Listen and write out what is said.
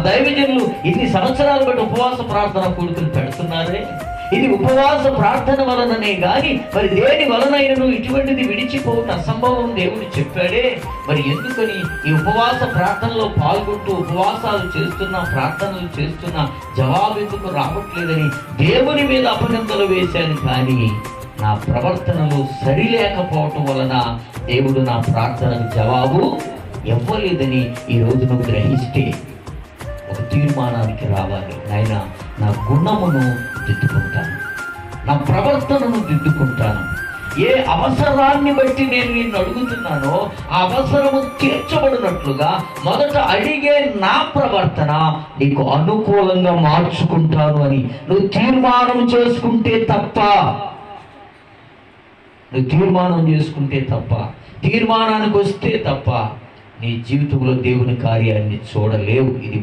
దైవజనులు ఇన్ని సంవత్సరాలు బట్టి ఉపవాస ప్రార్థన కూడుకుని పెడుతున్నారే, ఇది ఉపవాస ప్రార్థన వలననే గాని మరి దేని వలనైనను ఇటువంటిది విడిచిపోవుట అసంభవం దేవుడు చెప్పాడే. మరి ఎందుకని ఈ ఉపవాస ప్రార్థనలో పాల్గొంటూ ఉపవాసాలు చేస్తున్నా, ప్రార్థనలు చేస్తున్నా జవాబు ఎందుకు రావట్లేదని దేవుని మీద అపనిందలు వేశాను. కానీ నా ప్రవర్తనలో సరిలేకపోవటం వలన దేవుడు నా ప్రార్థనకు జవాబు ఇవ్వలేదని ఈరోజు నువ్వు గ్రహిస్తే ఒక తీర్మానానికి రావాలి. నాయన, నా గుణమును దిద్దుకుంటాను, నా ప్రవర్తనను దిద్దుకుంటాను. ఏ అవసరాన్ని బట్టి నేను నిన్ను అడుగుతున్నానో ఆ అవసరము తీర్చబడినట్లుగా మొదట అడిగే నా ప్రవర్తన నీకు అనుకూలంగా మార్చుకుంటాను అని నువ్వు తీర్మానం చేసుకుంటే తప్ప, నువ్వు తీర్మానం చేసుకుంటే తప్ప, తీర్మానానికి వస్తే తప్ప నీ జీవితంలో దేవుని కార్యాన్ని చూడలేవు. ఇది